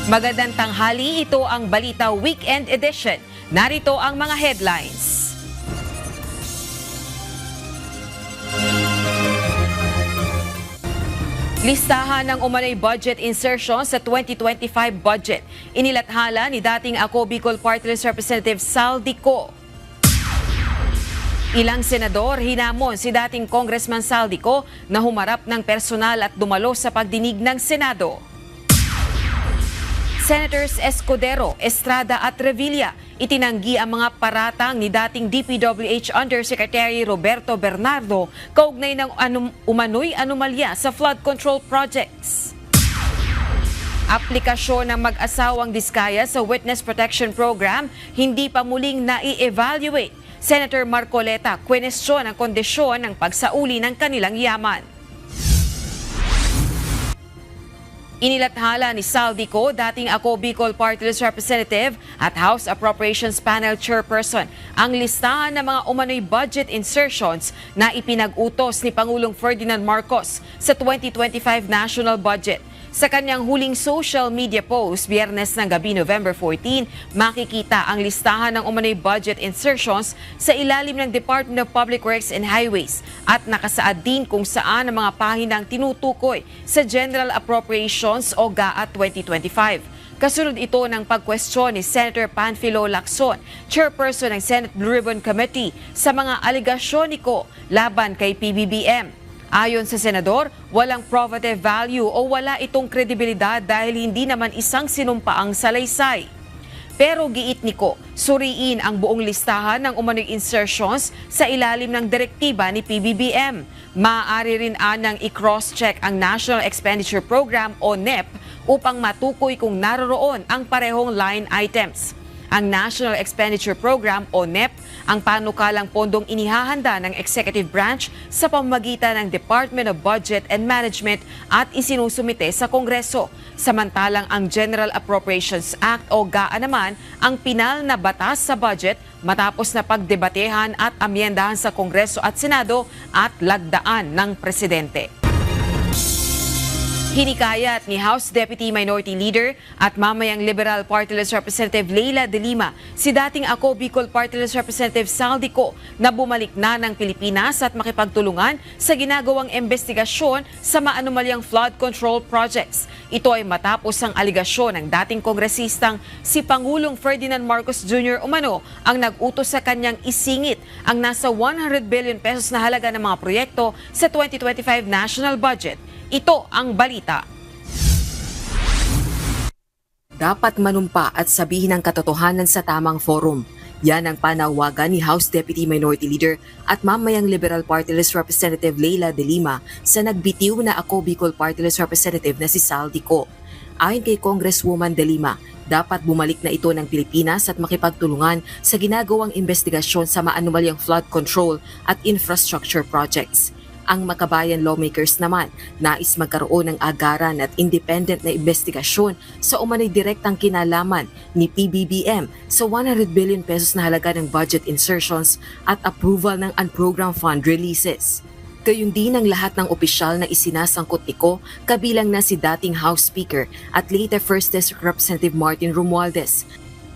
Magandang tanghali, ito ang Balita Weekend Edition. Narito ang mga headlines. Listahan ng umano'y budget insertion sa 2025 budget. Inilathala ni dating Ako Bicol Party List Representative Saldico. Ilang senador hinamon si dating Congressman Saldico na humarap ng personal at dumalo sa pagdinig ng Senado. Senators Escudero, Estrada at Revilla itinanggi ang mga paratang ni dating DPWH Undersecretary Roberto Bernardo kaugnay ng umano'y anomalya sa flood control projects. Aplikasyon ng mag-asawang Diskaya sa Witness Protection Program hindi pa muling nai-evaluate. Senator Marcoleta kwenestyon ang kondisyon ng pagsauli ng kanilang yaman. Inilathala ni Saldico, dating Ako Bicol Party List Representative at House Appropriations Panel Chairperson, ang listahan ng mga umano'y budget insertions na ipinag-utos ni Pangulong Ferdinand Marcos sa 2025 national budget. Sa kanyang huling social media post, Biyernes ng gabi, November 14, makikita ang listahan ng umano'y budget insertions sa ilalim ng Department of Public Works and Highways at nakasaad din kung saan ang mga pahinang tinutukoy sa General Appropriations o GAA 2025. Kasunod ito ng pagkwestiyon ni Senator Panfilo Lacson, chairperson ng Senate Blue Ribbon Committee, sa mga aligasyon niko laban kay PBBM. Ayon sa senador, walang probative value o wala itong kredibilidad dahil hindi naman isang sinumpaang salaysay. Pero giit niko, suriin ang buong listahan ng umano'y insertions sa ilalim ng direktiba ni PBBM. Maaari rin anang i-cross-check ang National Expenditure Program o NEP upang matukoy kung naroroon ang parehong line items. Ang National Expenditure Program o NEP ang panukalang pondong inihahanda ng Executive Branch sa pamamagitan ng Department of Budget and Management at isinusumite sa Kongreso. Samantalang ang General Appropriations Act o GAA naman ang pinal na batas sa budget matapos na pagdebatehan at amyendahan sa Kongreso at Senado at lagdaan ng Presidente. Hinikayat ni House Deputy Minority Leader at mamayang Liberal Party List Representative Leila De Lima si dating Ako Bicol Party List Representative Saldico na bumalik na ng Pilipinas at makipagtulungan sa ginagawang investigasyon sa maanumalyang flood control projects. Ito ay matapos ang aligasyon ng dating kongresistang si Pangulong Ferdinand Marcos Jr. umano ang nag-utos sa kanyang isingit ang nasa 100 billion pesos na halaga ng mga proyekto sa 2025 national budget. Ito ang balita. Dapat manumpa at sabihin ang katotohanan sa tamang forum. Yan ang panawagan ni House Deputy Minority Leader at mamayang Liberal Party List Representative Leila De Lima sa nagbitiw na Ako Bicol Party List Representative na si Saldico. Ayon kay Congresswoman De Lima, dapat bumalik na ito ng Pilipinas at makipagtulungan sa ginagawang investigasyon sa maanumalyang flood control at infrastructure projects. Ang Makabayan lawmakers naman nais magkaroon ng agaran at independent na investigasyon sa umano'y direktang kinalaman ni PBBM sa 100 billion pesos na halaga ng budget insertions at approval ng unprogrammed fund releases. Gayun din ang lahat ng opisyal na isinasangkot nito, kabilang na si dating House Speaker at later First District Representative Martin Romualdez,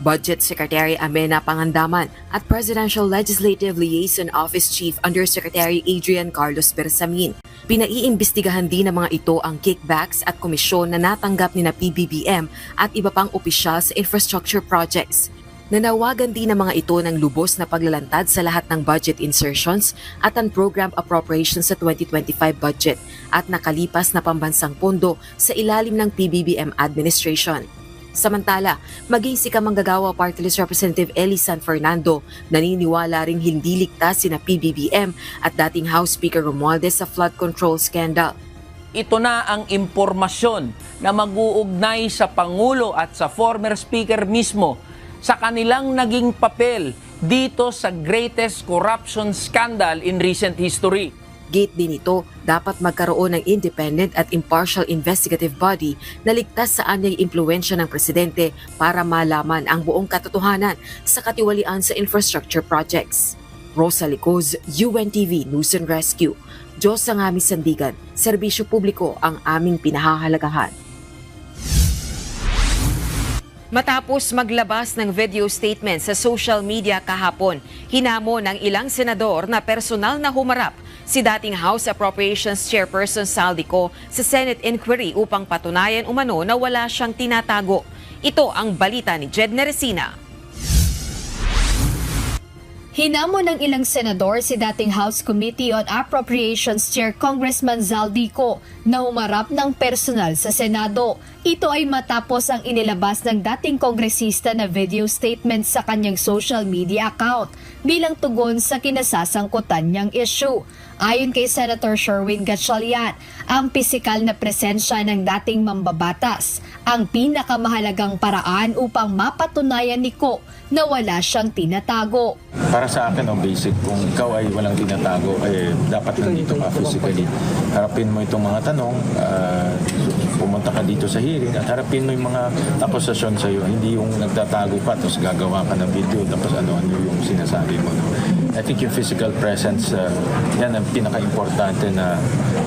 Budget Secretary Amena Pangandaman at Presidential Legislative Liaison Office Chief Undersecretary Adrian Carlos Bersamin. Pinaiimbestigahan din ng mga ito ang kickbacks at komisyon na natanggap ni na PBBM at iba pang opisyal sa infrastructure projects. Nanawagan din ng mga ito ng lubos na paglalantad sa lahat ng budget insertions at ang program appropriations sa 2025 budget at nakalipas na pambansang pondo sa ilalim ng PBBM administration. Samantala, maging si Kamanggagawa Party List Representative Eli San Fernando naniniwala ring hindi ligtas sina PBBM at dating House Speaker Romualdez sa flood control scandal. Ito na ang impormasyon na mag-uugnay sa Pangulo at sa former Speaker mismo sa kanilang naging papel dito sa greatest corruption scandal in recent history. Gate din ito, dapat magkaroon ng independent at impartial investigative body na ligtas sa anyay impluwensya ng presidente para malaman ang buong katotohanan sa katiwalian sa infrastructure projects. Rosa Licoz, UNTV News and Rescue. Diyos ang aming sandigan, serbisyo publiko ang aming pinahahalagahan. Matapos maglabas ng video statement sa social media kahapon, hinamon ng ilang senador na personal na humarap si dating House Appropriations Chairperson Saldico sa Senate inquiry upang patunayan umano na wala siyang tinatago. Ito ang balita ni Jed Neresina. Hinamon ng ilang senador si dating House Committee on Appropriations Chair Congressman Zaldico na humarap ng personal sa Senado. Ito ay matapos ang inilabas ng dating kongresista na video statement sa kanyang social media account bilang tugon sa kinasasangkutan niyang issue. Ayon kay Senator Sherwin Gatchalian, ang pisikal na presensya ng dating mambabatas ang pinakamahalagang paraan upang mapatunayan ni Ko na wala siyang tinatago. Para sa akin, basic, kung ikaw ay walang tinatago, dapat nandito ka physically. Harapin mo itong mga tanong, pumunta ka dito sa hearing at harapin mo yung mga akusasyon sa iyo. Hindi yung nagtatago pa, tapos gagawa ka ng video, tapos ano-ano yung sinasabi mo. I think yung physical presence, yan ang pinaka-importante na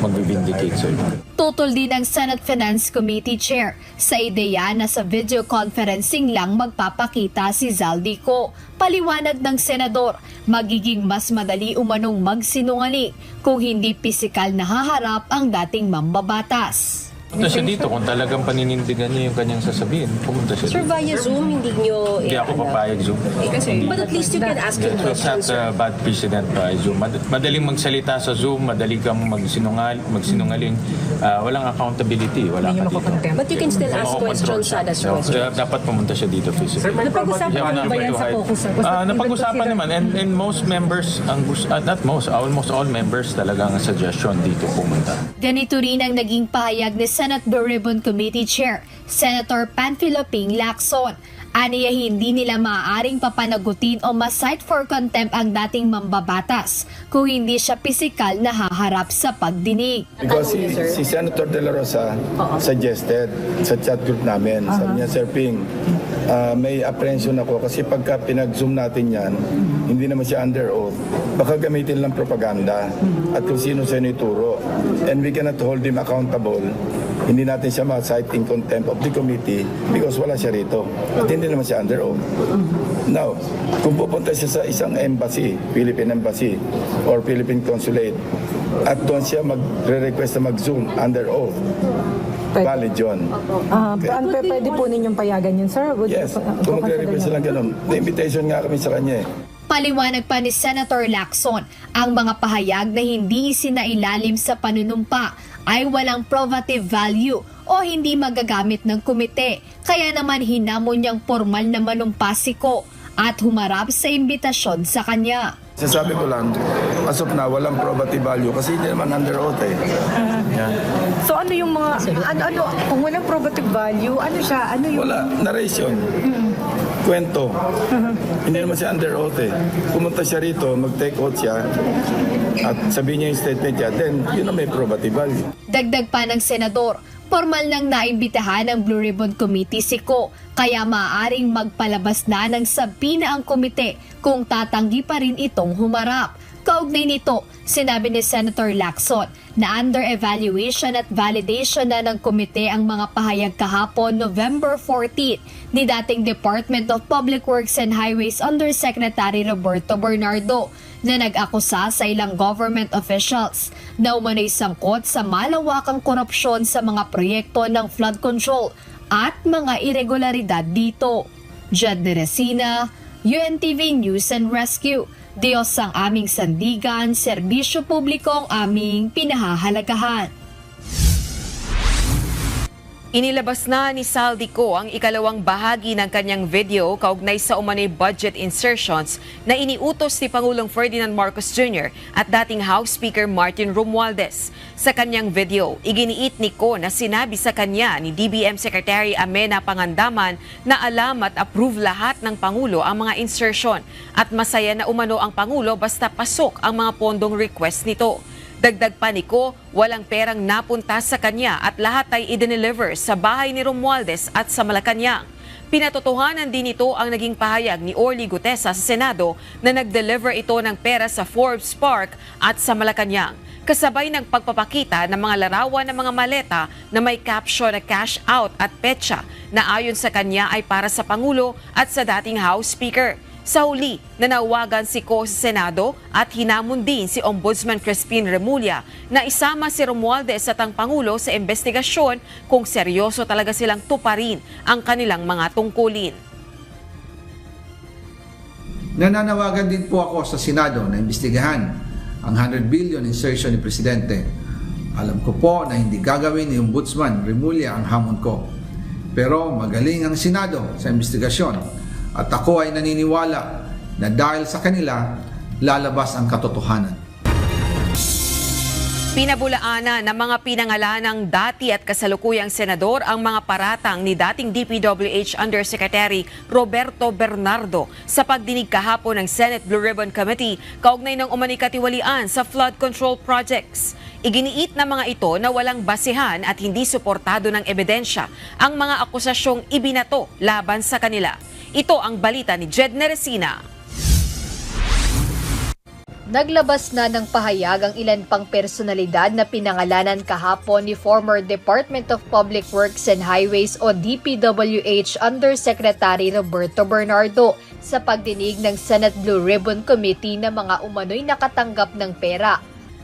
magbibindicate sa iyo. Tutol din ang Senate Finance Committee Chair sa ideya na sa video conferencing lang magpapakita si Zaldico. Paliwanag ng senador, magiging mas madali umanong magsinungaling kung hindi pisikal na haharap ang dating mambabatas. Pumunta siya dito kung talagang paninindigan niya yung kanyang sasabihin. Pumunta siya Sir, dito. via Zoom, hindi nyo... Hindi ako papayag Zoom. But at least you can ask him So, it's not questions, a bad precedent by Zoom. Madaling magsalita sa Zoom, madali kang magsinungaling. Walang accountability, wala ka dito. But you can still ask Makokontrol questions siya. as So, questions. dapat pumunta siya dito physically. Napag-usapan Yeah, ba yan sa focus, sir? napag-usapan naman. And most members, not most, almost all members talagang suggestion dito pumunta. Ganito rin ang naging pahayag ni Senate Blue Ribbon Committee Chair, Senator Panfilo Ping Lacson. Aniya hindi nila maaaring papanagutin o ma-cite for contempt ang dating mambabatas kung hindi siya pisikal na haharap sa pagdinig. Because si Senator De La Rosa suggested sa chat group namin, sabi niya, Sir Ping, may apprehension ako kasi pagka pinag-zoom natin yan, hindi naman siya under oath, baka gamitin lang propaganda at kung sino siya ituro. And we cannot hold him accountable. Hindi natin siya ma-cite in contempt of the committee because wala siya rito. At hindi naman siya under oath. Now, kung pupunta siya sa isang embassy, Philippine Embassy or Philippine Consulate, at doon siya magre-request na mag-zoom under oath, valid yun. Pwede po ninyong payagan yun, sir? Yes, kung magre-request lang ganun. The invitation nga kami sa kanya eh. Paliwanag pa ni Senator Lacson, ang mga pahayag na hindi isinailalim sa panunumpa ay walang probative value o hindi magagamit ng komite. Kaya naman hinamon niyang formal na manumpa si Ko at humarap sa imbitasyon sa kanya. Sasabi ko lang, as of now, walang probative value kasi hindi naman under oath eh. Yan. So ano yung mga, kung walang probative value, ano siya? Ano yung... Wala, narration. Kwento. Hindi naman siya under oath eh. Pumunta siya rito, mag-take oath siya, at sabihin niya yung statement niya, then yun na may probative value. Dagdag pa ng senador, formal nang naimbitahan ng Blue Ribbon Committee si Ko, kaya maaaring magpalabas na ng sabina ang komite kung tatanggi pa rin itong humarap. Kaugnay nito, sinabi ni Senator Lacson na under evaluation at validation na ng komite ang mga pahayag kahapon November 14 ni dating Department of Public Works and Highways Undersecretary Roberto Bernardo na nag-akusa sa ilang government officials na umano'y sangkot sa malawakang korupsyon sa mga proyekto ng flood control at mga irregularidad dito. Jed Neresina, UNTV News and Rescue. Diyos ang aming sandigan, serbisyo publiko ang aming pinahahalagahan. Inilabas na ni Saldico ang ikalawang bahagi ng kanyang video kaugnay sa umano'y budget insertions na iniutos ni Pangulong Ferdinand Marcos Jr. at dating House Speaker Martin Romualdez. Sa kanyang video, iginiit ni Ko na sinabi sa kanya ni DBM Secretary Amena Pangandaman na alam at approve lahat ng Pangulo ang mga insertion at masaya na umano ang Pangulo basta pasok ang mga pondong request nito. Dagdag pa ni Ko, walang perang napunta sa kanya at lahat ay i-deliver sa bahay ni Romualdez at sa Malacanang. Pinatotohanan din ito ang naging pahayag ni Orly Gutesa sa Senado na nag-deliver ito ng pera sa Forbes Park at sa Malacanang. Kasabay ng pagpapakita ng mga larawan ng mga maleta na may caption na cash out at petsa na ayon sa kanya ay para sa Pangulo at sa dating House Speaker. Sa huli, nanawagan si Ko sa Senado at hinamon din si Ombudsman Crispin Remulla na isama si Romualdez at ang Pangulo sa investigasyon kung seryoso talaga silang tuparin ang kanilang mga tungkulin. Nananawagan din po ako sa Senado na imbestigahan ang 100 billion insertion ni Presidente. Alam ko po na hindi gagawin ni Ombudsman Remulla ang hamon ko. Pero magaling ang Senado sa investigasyon. At ako ay naniniwala na dahil sa kanila, lalabas ang katotohanan. Pinabulaanan ng mga pinangalanang dati at kasalukuyang senador ang mga paratang ni dating DPWH Undersecretary Roberto Bernardo sa pagdinig kahapon ng Senate Blue Ribbon Committee kaugnay ng umano'y katiwalian sa flood control projects. Iginiit ng mga ito na walang basihan at hindi suportado ng ebidensya ang mga akusasyong ibinato laban sa kanila. Ito ang balita ni Jed Neresina. Naglabas na ng pahayag ang ilan pang personalidad na pinangalanan kahapon ni former Department of Public Works and Highways o DPWH Undersecretary Roberto Bernardo sa pagdinig ng Senate Blue Ribbon Committee na mga umano'y nakatanggap ng pera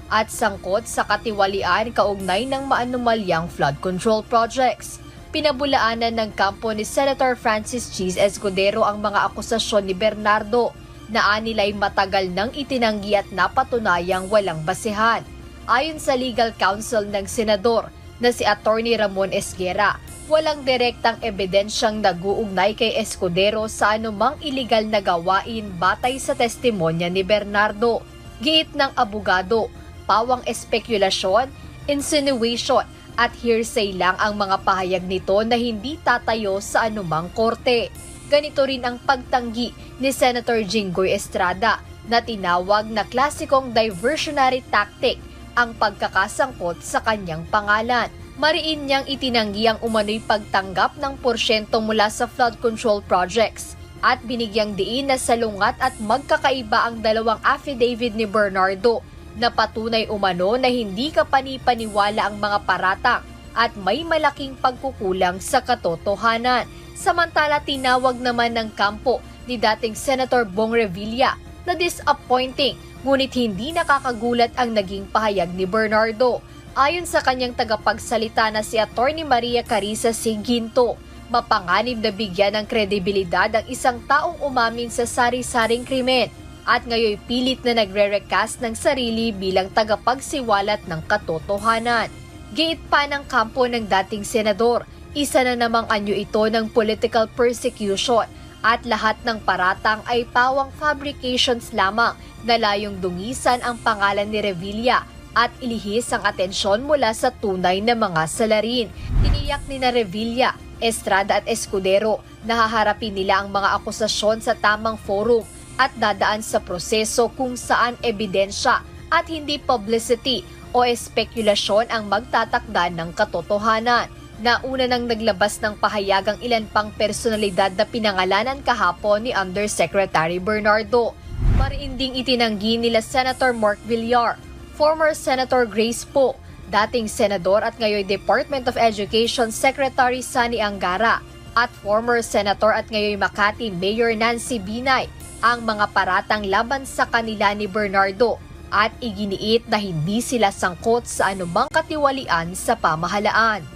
at sangkot sa katiwalian kaugnay ng maanumalyang flood control projects. Pinabulaanan ng kampo ni Senator Francis Cheese Escudero ang mga akusasyon ni Bernardo na anilay matagal nang itinanggi at napatunayang walang basihan. Ayon sa legal counsel ng senador na si Attorney Ramon Esguera, walang direktang ebidensyang nag-uugnay kay Escudero sa anumang iligal na gawain batay sa testimonya ni Bernardo. Giit ng abogado, pawang espekulasyon, insinuation at hearsay lang ang mga pahayag nito na hindi tatayo sa anumang korte. Ganito rin ang pagtanggi ni Senator Jinggoy Estrada na tinawag na klasikong diversionary tactic ang pagkakasangkot sa kanyang pangalan. Mariin niyang itinanggi ang umano'y pagtanggap ng porsyento mula sa flood control projects at binigyang diin na salungat at magkakaiba ang dalawang affidavit ni Bernardo na patunay umano na hindi kapanipaniwala ang mga paratang at may malaking pagkukulang sa katotohanan. Samantala, tinawag naman ng kampo ni dating Senator Bong Revilla na disappointing ngunit hindi nakakagulat ang naging pahayag ni Bernardo. Ayon sa kanyang tagapagsalita na si Attorney Maria Carissa Siginto, mapanganib na bigyan ng kredibilidad ang isang taong umamin sa sari-saring krimen at ngayon pilit na nagre-recast ng sarili bilang tagapagsiwalat ng katotohanan. Giit pa ng kampo ng dating senador, isa na namang anyo ito ng political persecution at lahat ng paratang ay pawang fabrications lamang na layong dungisan ang pangalan ni Revilla at ilihis ang atensyon mula sa tunay na mga salarin. Tiniyak ni na Revilla, Estrada at Escudero na haharapin nila ang mga akusasyon sa tamang forum at dadaan sa proseso kung saan ebidensya at hindi publicity o espekulasyon ang magtatakda ng katotohanan. Nauna nang naglabas ng pahayag ang ilan pang personalidad na pinangalanan kahapon ni Undersecretary Bernardo. Mariin ding itinanggi nila Senator Mark Villar, former Senator Grace Poe, dating senador at ngayon Department of Education Secretary Sani Angara, at former Senator at ngayon Makati Mayor Nancy Binay ang mga paratang laban sa kanila ni Bernardo at iginiit na hindi sila sangkot sa anumang katiwalian sa pamahalaan.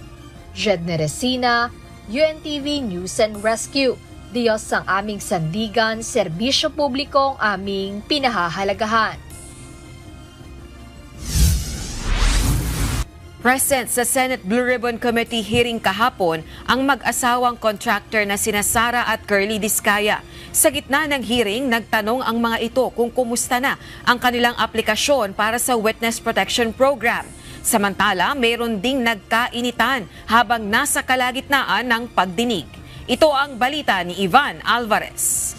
Jed Neresina, UNTV News and Rescue. Diyos ang aming sandigan, serbisyo publiko ang aming pinahahalagahan. Present sa Senate Blue Ribbon Committee hearing kahapon ang mag-asawang contractor na sina Sara at Curly Discaya. Sa gitna ng hearing, nagtanong ang mga ito kung kumusta na ang kanilang aplikasyon para sa Witness Protection Program. Samantala, mayroon ding nagkainitan habang nasa kalagitnaan ng pagdinig. Ito ang balita ni Ivan Alvarez.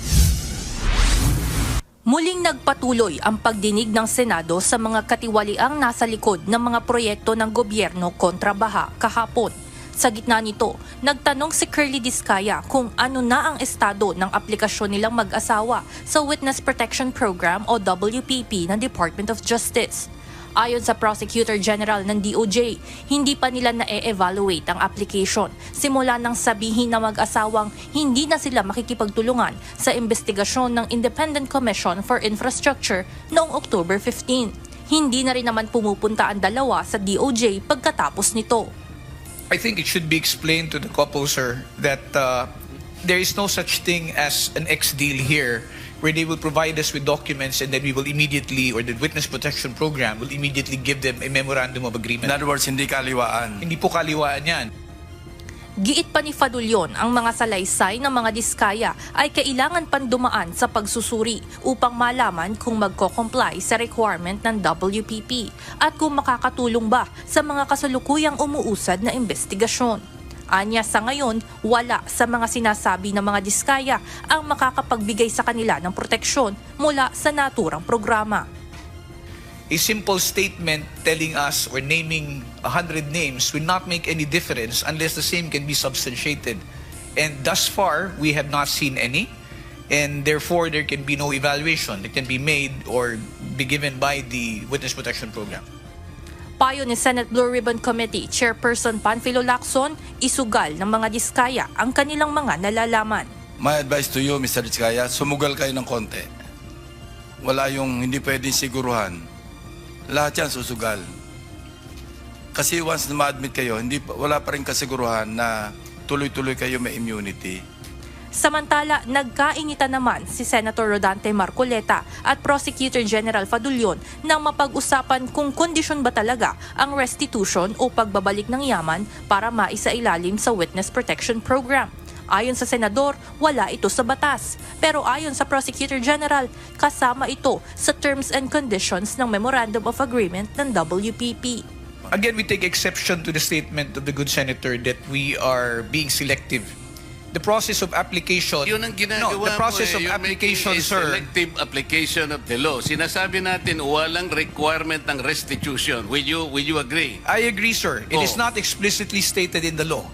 Muling nagpatuloy ang pagdinig ng Senado sa mga katiwaliang nasa likod ng mga proyekto ng gobyerno kontra baha kahapon. Sa gitna nito, nagtanong si Curly Discaya kung ano na ang estado ng aplikasyon nilang mag-asawa sa Witness Protection Program o WPP ng Department of Justice. Ayon sa Prosecutor General ng DOJ, hindi pa nila na-evaluate ang application simula nang sabihin ng mag-asawang hindi na sila makikipagtulungan sa investigasyon ng Independent Commission for Infrastructure noong October 15. Hindi na rin naman pumupunta ang dalawa sa DOJ pagkatapos nito. I think it should be explained to the couple, sir, that there is no such thing as an ex-deal here where they will provide us with documents and then we will immediately, or the Witness Protection Program will immediately give them a memorandum of agreement. In other words, hindi kaliwaan. Hindi po kaliwaan yan. Giit pa ni Fadulyon, ang mga salaysay ng mga diskaya ay kailangan pang dumaan sa pagsusuri upang malaman kung magko-comply sa requirement ng WPP at kung makakatulong ba sa mga kasalukuyang umuusad na investigasyon. Anya sa ngayon, wala sa mga sinasabi ng mga diskaya ang makakapagbigay sa kanila ng proteksyon mula sa naturang programa. A simple statement telling us or naming 100 names will not make any difference unless the same can be substantiated. And thus far, we have not seen any. And therefore, there can be no evaluation that can be made or be given by the Witness Protection Program. Payo ni Senate Blue Ribbon Committee Chairperson Panfilo Lacson, isugal ng mga diskaya ang kanilang mga nalalaman. My advice to you, Mr. Rizkaya, sumugal kayo ng konti. Wala yung hindi pwedeng siguruhan. Lahat yan susugal. Kasi once na ma-admit kayo, wala pa rin kasiguruhan na tuloy-tuloy kayo may immunity. Samantala, nagkainitan naman si Senator Rodante Marcoleta at Prosecutor General Fadulyon nang mapag-usapan kung kondisyon ba talaga ang restitution o pagbabalik ng yaman para maisailalim sa Witness Protection Program. Ayon sa Senador, wala ito sa batas. Pero ayon sa Prosecutor General, kasama ito sa terms and conditions ng Memorandum of Agreement ng WPP. Again, we take exception to the statement of the good senator that we are being selective. The process of application... Yun ang ginagawa the process of application, sir. Selective application of the law. Sinasabi natin walang requirement ng restitution. Will you agree? I agree, sir. It is not explicitly stated in the law.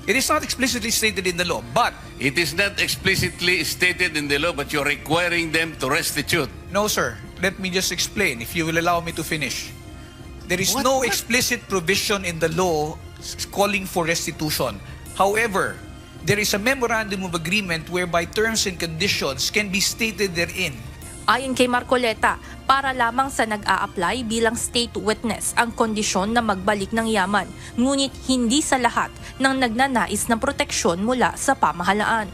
It is not explicitly stated in the law, but... It is not explicitly stated in the law, but you're requiring them to restitute. No, sir. Let me just explain, if you will allow me to finish. There is no explicit provision in the law calling for restitution. However, there is a memorandum of agreement whereby terms and conditions can be stated therein. Ayon kay Marcoleta, para lamang sa nag-a-apply bilang state witness ang kondisyon na magbalik ng yaman, ngunit hindi sa lahat ng nagnanais ng proteksyon mula sa pamahalaan.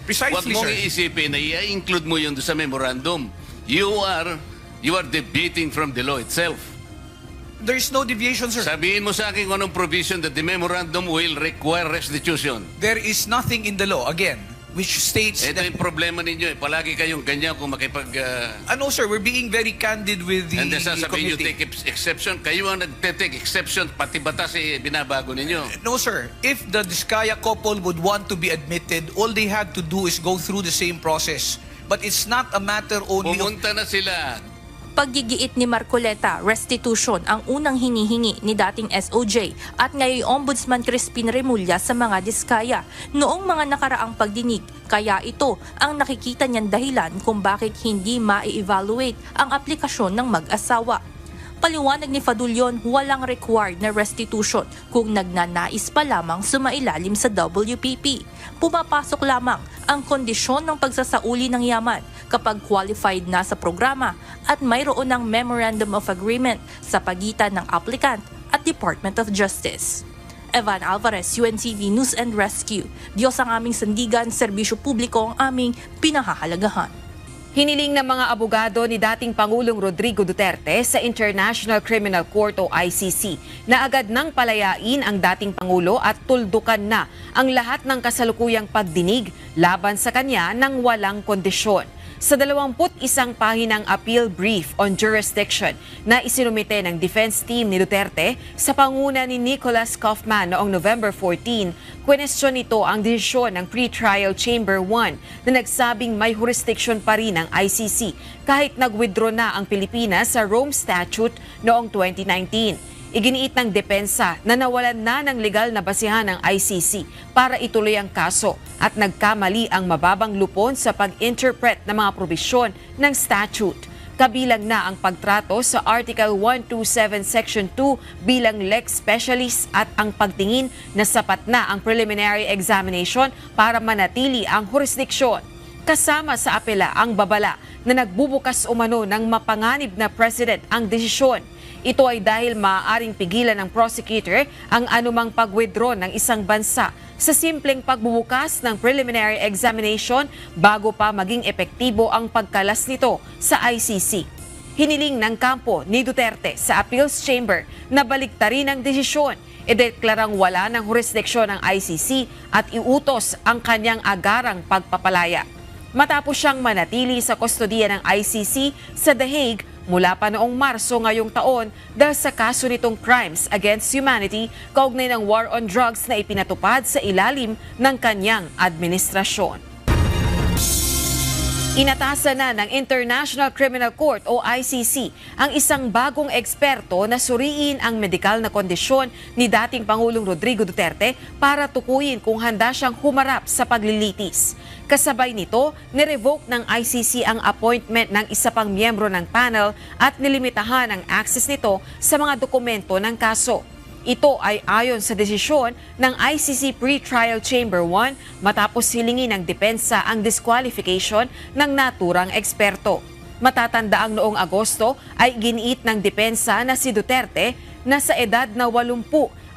Precisely, Huwag mong sir. iisipin na i-include mo yun sa memorandum. You are deviating from the law itself. There is no deviation, sir. Sabihin mo sa akin kung anong provision that the memorandum will require restitution. There is nothing in the law, again, which states Ito yung problema ninyo. Palagi kayong ganyan kung makipag... no, sir, we're being very candid with the And then sasabihin nyo committee. take exception. Kayo ang nagte-take exception. Pati batas binabago ninyo. No, sir. If the Diskaya couple would want to be admitted, all they had to do is go through the same process. But it's not a matter only of... Pumunta na sila. Paggigiit ni Marcoleta, restitution ang unang hinihingi ni dating SOJ at ngayon Ombudsman Crispin Remulla sa mga diskaya noong mga nakaraang pagdinig. Kaya ito ang nakikita niyang dahilan kung bakit hindi ma-evaluate ang aplikasyon ng mag-asawa. Paliwanag ni Fadulyon, walang required na restitution kung nagnanais pa lamang sumailalim sa WPP. Pumapasok lamang ang kondisyon ng pagsasauli ng yaman kapag qualified na sa programa at mayroon ng Memorandum of Agreement sa pagitan ng applicant at Department of Justice. Evan Alvarez, UNTV News and Rescue. Diyos ang aming sandigan, serbisyo publiko ang aming pinahahalagahan. Hiniling ng mga abogado ni dating Pangulong Rodrigo Duterte sa International Criminal Court o ICC na agad nang palayain ang dating Pangulo at tuldukan na ang lahat ng kasalukuyang pagdinig laban sa kanya ng walang kondisyon. sa 21 pahinang appeal brief on jurisdiction na isinumite ng defense team ni Duterte sa panguna ni Nicholas Kaufman noong November 14, kwenestyon nito ang desisyon ng Pretrial Chamber 1 na nagsabing may jurisdiction pa rin ang ICC kahit nag-withdraw na ang Pilipinas sa Rome Statute noong 2019. Iginiit ng depensa na nawalan na ng legal na basihan ng ICC para ituloy ang kaso at nagkamali ang mababang lupon sa pag-interpret ng mga probisyon ng statute. Kabilang na ang pagtrato sa Article 127 Section 2 bilang lex specialis at ang pagtingin na sapat na ang preliminary examination para manatili ang jurisdiksyon. Kasama sa apela ang babala na nagbubukas umano ng mapanganib na president ang desisyon. Ito ay dahil maaaring pigilan ng prosecutor ang anumang pag-withdraw ng isang bansa sa simpleng pagbubukas ng preliminary examination bago pa maging epektibo ang pagkalas nito sa ICC. Hiniling ng kampo ni Duterte sa Appeals Chamber na baliktarin ang desisyon, ideklarang wala ng jurisdiksyon ng ICC at iutos ang kanyang agarang pagpapalaya. Matapos siyang manatili sa kustodiya ng ICC sa The Hague mula pa noong Marso ngayong taon dahil sa kaso nitong crimes against humanity kaugnay ng war on drugs na ipinatupad sa ilalim ng kanyang administrasyon. Inatasan na ng International Criminal Court o ICC ang isang bagong eksperto na suriin ang medikal na kondisyon ni dating Pangulong Rodrigo Duterte para tukuyin kung handa siyang humarap sa paglilitis. Kasabay nito, nirevoke ng ICC ang appointment ng isa pang miyembro ng panel at nilimitahan ang access nito sa mga dokumento ng kaso. Ito ay ayon sa desisyon ng ICC Pre-Trial Chamber 1 matapos hilingin ng depensa ang disqualification ng naturang eksperto. Matatandaang noong Agosto ay giniit ng depensa na si Duterte na sa edad na 80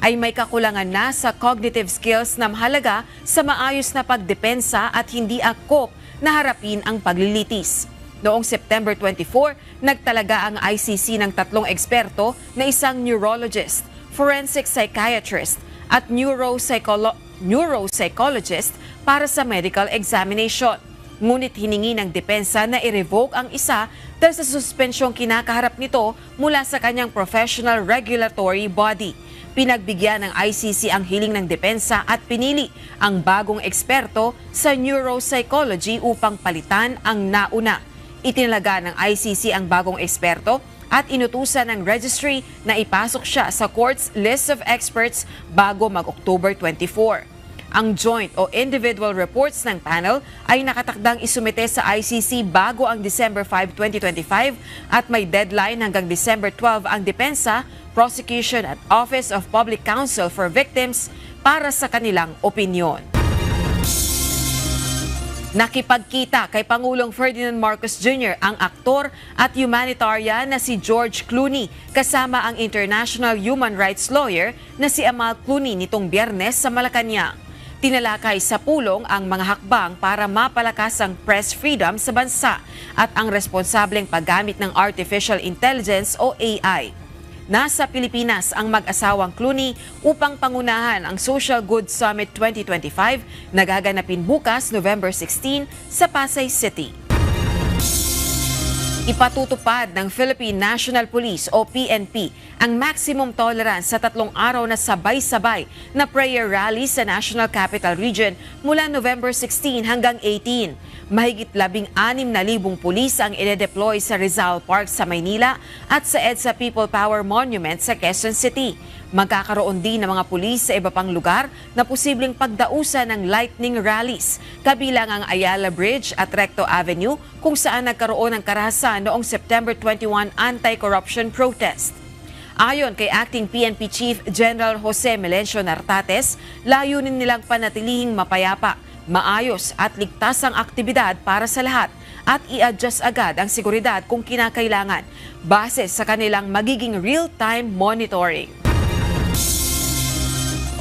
ay may kakulangan na sa cognitive skills na mahalaga sa maayos na pagdepensa at hindi akop na harapin ang paglilitis. Noong September 24, nagtalaga ang ICC ng 3 eksperto na isang neurologist, forensic psychiatrist at neuropsychologist para sa medical examination. Ngunit hiningi ng depensa na i-revoke ang isa dahil sa suspensyong kinakaharap nito mula sa kanyang professional regulatory body. Pinagbigyan ng ICC ang hiling ng depensa at pinili ang bagong eksperto sa neuropsychology upang palitan ang nauna. Itinalaga ng ICC ang bagong eksperto at inutusan ng registry na ipasok siya sa court's list of experts bago mag-October 24. Ang joint o individual reports ng panel ay nakatakdang isumite sa ICC bago ang December 5, 2025 at may deadline hanggang December 12 ang depensa, prosecution at Office of Public Counsel for Victims para sa kanilang opinyon. Nakipagkita kay Pangulong Ferdinand Marcos Jr. ang aktor at humanitarian na si George Clooney kasama ang international human rights lawyer na si Amal Clooney nitong Biyernes sa Malacanang. Tinalakay sa pulong ang mga hakbang para mapalakas ang press freedom sa bansa at ang responsableng paggamit ng artificial intelligence o AI. Nasa Pilipinas ang mag-asawang Clooney upang pangunahan ang Social Good Summit 2025 na gaganapin bukas November 16 sa Pasay City. Ipatutupad ng Philippine National Police o PNP ang maximum tolerance sa 3 araw na sabay-sabay na prayer rally sa National Capital Region mula November 16 hanggang 18. Mahigit 16,000 pulis ang ine-deploy sa Rizal Park sa Maynila at sa EDSA People Power Monument sa Quezon City. Magkakaroon din ng mga pulis sa iba pang lugar na posibleng pagdausan ng lightning rallies, kabilang ang Ayala Bridge at Recto Avenue kung saan nagkaroon ng karahasan noong September 21 anti-corruption protest. Ayon kay Acting PNP Chief General Jose Melencio Nartates, layunin nilang panatilihing mapayapa, maayos at ligtas ang aktibidad para sa lahat at i-adjust agad ang seguridad kung kinakailangan base sa kanilang magiging real-time monitoring.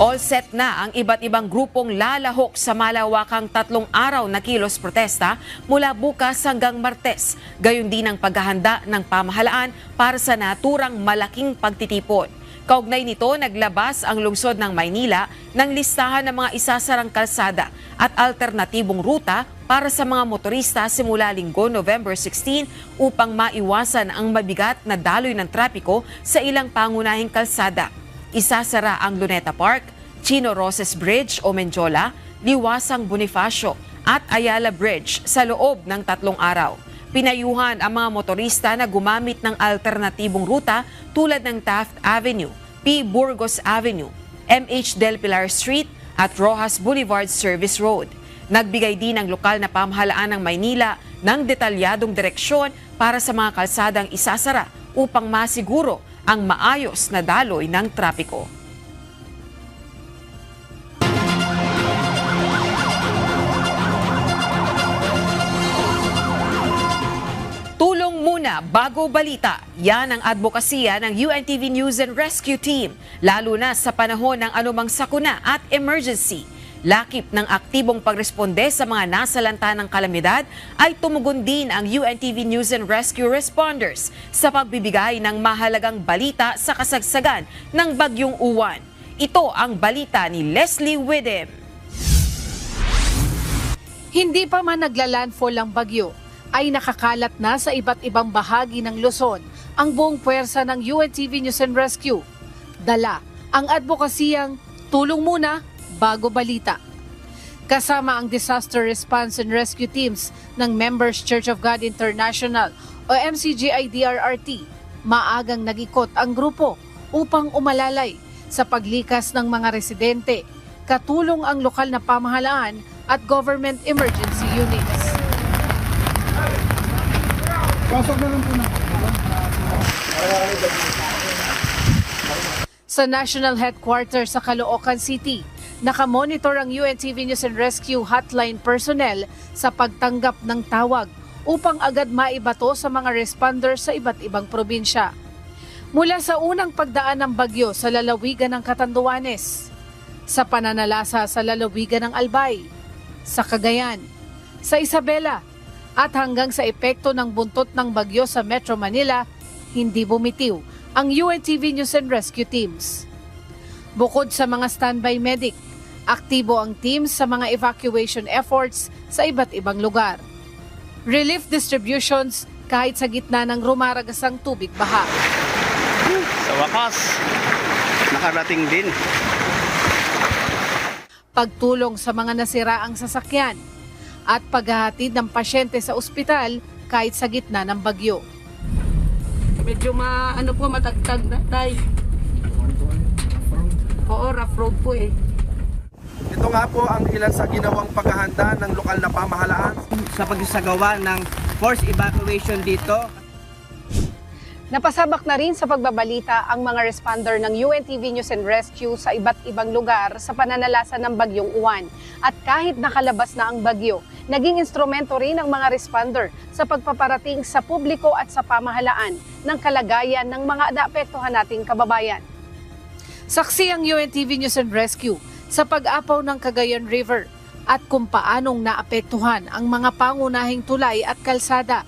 All set na ang iba't ibang grupong lalahok sa malawakang 3 araw na kilos protesta mula bukas hanggang Martes. Gayon din ang paghahanda ng pamahalaan para sa naturang malaking pagtitipon. Kaugnay nito, naglabas ang lungsod ng Maynila ng listahan ng mga isasarang kalsada at alternatibong ruta para sa mga motorista simula Linggo, November 16 upang maiwasan ang mabigat na daloy ng trapiko sa ilang pangunahing kalsada. Isasara ang Luneta Park, Chino Roses Bridge o Menjola, Liwasang Bonifacio at Ayala Bridge sa loob ng 3 araw. Pinayuhan ang mga motorista na gumamit ng alternatibong ruta tulad ng Taft Avenue, P. Burgos Avenue, MH Del Pilar Street at Rojas Boulevard Service Road. Nagbigay din ang lokal na pamahalaan ng Maynila ng detalyadong direksyon para sa mga kalsadang isasara upang masiguro ang maayos na daloy ng trapiko. Tulong muna bago balita. Yan ang advokasya ng UNTV News and Rescue Team, lalo na sa panahon ng anumang sakuna at emergency. Lakip ng aktibong pagresponde sa mga nasalanta ng kalamidad ay tumugon din ang UNTV News and Rescue Responders sa pagbibigay ng mahalagang balita sa kasagsagan ng Bagyong Uwan. Ito ang balita ni Leslie Widem. Hindi pa man naglalandfall ang bagyo, ay nakakalat na sa iba't ibang bahagi ng Luzon ang buong puwersa ng UNTV News and Rescue. Dala ang advokasiyang tulong muna bago balita. Kasama ang Disaster Response and Rescue Teams ng Members Church of God International o MCGI-DRRT, maagang nag-ikot ang grupo upang umalalay sa paglikas ng mga residente, katulong ang lokal na pamahalaan at government emergency units. Sa National Headquarters sa Caloocan City, nakamonitor ang UNTV News and Rescue hotline personnel sa pagtanggap ng tawag upang agad maibato sa mga responders sa iba't ibang probinsya. Mula sa unang pagdaan ng bagyo sa lalawigan ng Catanduanes, sa pananalasa sa lalawigan ng Albay, sa Cagayan, sa Isabela, at hanggang sa epekto ng buntot ng bagyo sa Metro Manila, hindi bumitiw ang UNTV News and Rescue Teams. Bukod sa mga standby medic, aktibo ang teams sa mga evacuation efforts sa iba't ibang lugar. Relief distributions kahit sa gitna ng rumaragasang tubig baha. Sa wakas, nakarating din. Pagtulong sa mga nasiraang sasakyan at paghahatid ng pasyente sa ospital kahit sa gitna ng bagyo. Medyo matagtag na tayo. Oo, rough road po eh. Ito nga po ang ilan sa ginawang paghahanda ng lokal na pamahalaan sa pagsasagawa ng forced evacuation dito. Napasabak na rin sa pagbabalita ang mga responder ng UNTV News and Rescue sa iba't ibang lugar sa pananalasa ng Bagyong Uwan. At kahit nakalabas na ang bagyo, naging instrumento rin ang mga responder sa pagpaparating sa publiko at sa pamahalaan ng kalagayan ng mga naapektuhan nating kababayan. Saksi ang UNTV News and Rescue sa pag-apaw ng Cagayan River at kung paanong naapektuhan ang mga pangunahing tulay at kalsada.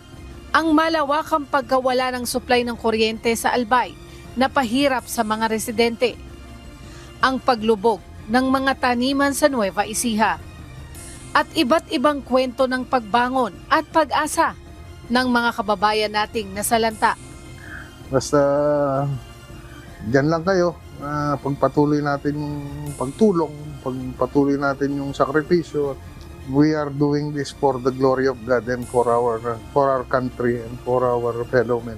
Ang malawakang pagkawala ng supply ng kuryente sa Albay na pahirap sa mga residente. Ang paglubog ng mga taniman sa Nueva Ecija. At iba't ibang kwento ng pagbangon at pag-asa ng mga kababayan nating nasalanta. Basta dyan lang kayo. Pagpatuloy natin yung pagtulong, pagpatuloy natin yung sakripisyo. We are doing this for the glory of God and for our country and for our fellow men.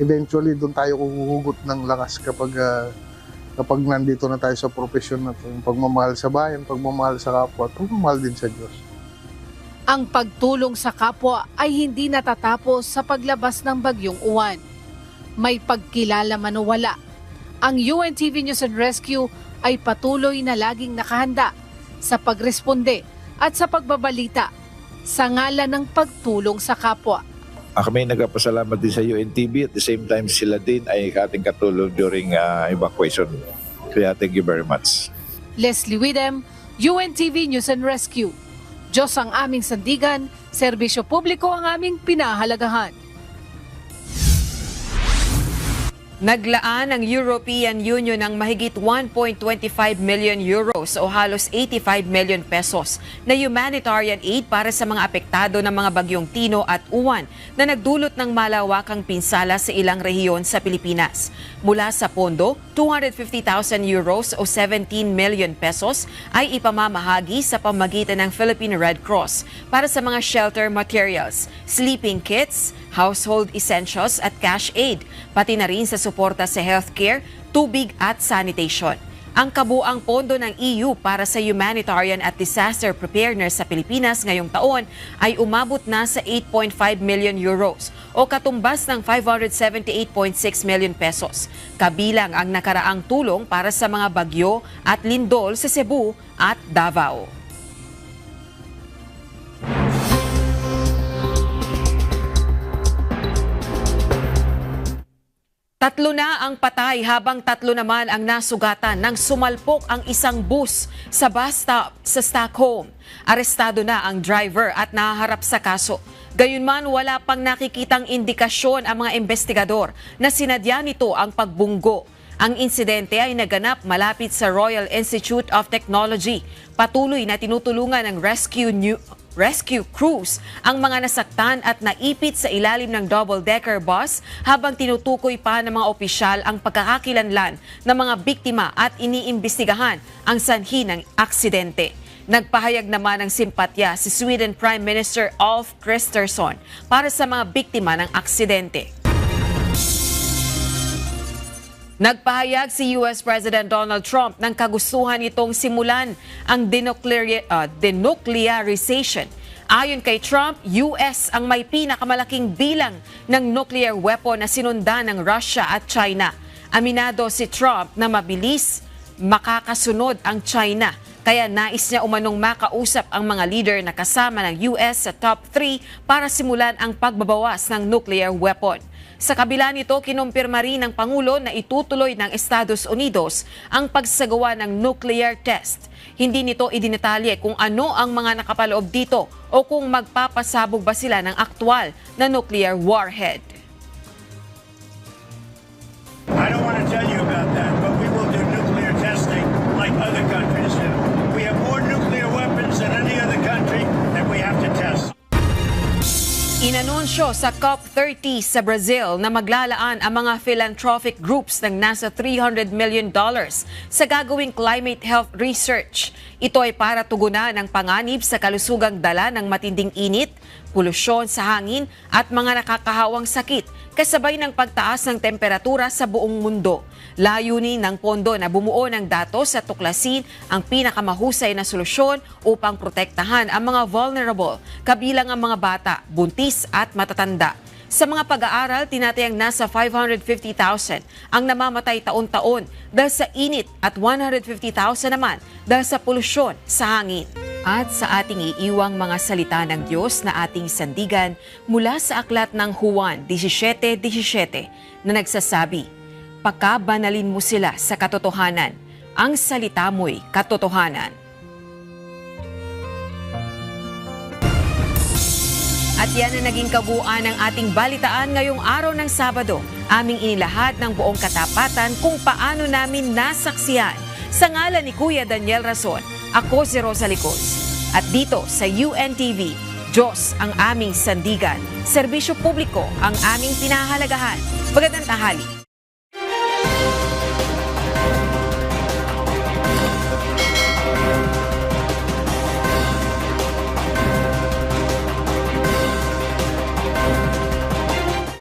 Eventually, doon tayo kuhugot ng lakas kapag nandito na tayo sa profesyon na ito. Yung pagmamahal sa bayan, pagmamahal sa kapwa, pagmamahal din sa Diyos. Ang pagtulong sa kapwa ay hindi natatapos sa paglabas ng Bagyong Uwan. May pagkilala man o wala. Ang UNTV News and Rescue ay patuloy na laging nakahanda sa pagresponde at sa pagbabalita sa ngalan ng pagtulong sa kapwa. Kami nagpapasalamat din sa UNTV at the same time sila din ay ating katulong during evacuation. Kaya thank you very much. Leslie Widem, UNTV News and Rescue. Diyos ang aming sandigan, serbisyo publiko ang aming pinahalagahan. Naglaan ang European Union ng mahigit 1.25 million euros o halos 85 million pesos na humanitarian aid para sa mga apektado ng mga bagyong Tino at Uwan na nagdulot ng malawakang pinsala sa ilang rehiyon sa Pilipinas. Mula sa pondo, 250,000 euros o 17 million pesos ay ipamamahagi sa pamagitan ng Philippine Red Cross para sa mga shelter materials, sleeping kits, household essentials at cash aid, pati na rin sa suporta sa healthcare, tubig at sanitation. Ang kabuang pondo ng EU para sa humanitarian at disaster preparedness sa Pilipinas ngayong taon ay umabot na sa 8.5 million euros o katumbas ng 578.6 million pesos. Kabilang ang nakaraang tulong para sa mga bagyo at lindol sa Cebu at Davao. Tatlo na ang patay habang tatlo naman ang nasugatan nang sumalpok ang isang bus sa bus stop sa Stockholm. Arestado na ang driver at nahaharap sa kaso. Gayunman, wala pang nakikitang indikasyon ang mga investigador na sinadya nito ang pagbunggo. Ang insidente ay naganap malapit sa Royal Institute of Technology. Patuloy na tinutulungan ng rescue crews ang mga nasaktan at naipit sa ilalim ng double-decker bus habang tinutukoy pa ng mga opisyal ang pagkakakilanlan ng mga biktima at iniimbestigahan ang sanhi ng aksidente. Nagpahayag naman ng simpatya si Sweden Prime Minister Ulf Kristersson para sa mga biktima ng aksidente. Nagpahayag si US President Donald Trump ng kagustuhan nitong simulan ang denuclearization. Ayon kay Trump, US ang may pinakamalaking bilang ng nuclear weapon na sinundan ng Russia at China. Aminado si Trump na mabilis makakasunod ang China. Kaya nais niya umanong makausap ang mga leader na kasama ng US sa top 3 para simulan ang pagbabawas ng nuclear weapon. Sa kabila nito, kinumpirma rin ng Pangulo na itutuloy ng Estados Unidos ang pagsagawa ng nuclear test. Hindi nito idinetalye kung ano ang mga nakapaloob dito o kung magpapasabog ba sila ng aktwal na nuclear warhead. I don't want to tell you about that, but we will do nuclear testing like other countries do. We have more nuclear weapons than any other country that we have to test. Inanunsyo sa COP30 sa Brazil na maglalaan ang mga philanthropic groups ng nasa $300 million sa gagawing climate health research. Ito ay para tugunan ang panganib sa kalusugang dala ng matinding init, polusyon sa hangin at mga nakakahawang sakit kasabay ng pagtaas ng temperatura sa buong mundo. Layunin ng pondo na bumuo ng datos at tuklasin ang pinakamahusay na solusyon upang protektahan ang mga vulnerable, kabilang ang mga bata, buntis at matatanda. Sa mga pag-aaral, tinatayang nasa 550,000 ang namamatay taon-taon dahil sa init at 150,000 naman dahil sa polusyon sa hangin. At sa ating iiwang mga salita ng Diyos na ating sandigan mula sa aklat ng Juan 17:17 na nagsasabi, "Pakabanalin mo sila sa katotohanan, ang salita mo'y katotohanan." At yan ang naging kabuuan ng ating balitaan ngayong araw ng Sabado. Aming inilahad ng buong katapatan kung paano namin nasaksihan. Sa ngalan ni Kuya Daniel Rason, ako si Rosa Licos. At dito sa UNTV, Diyos ang aming sandigan. Serbisyo publiko ang aming pinahalagahan. Magandang tanghali.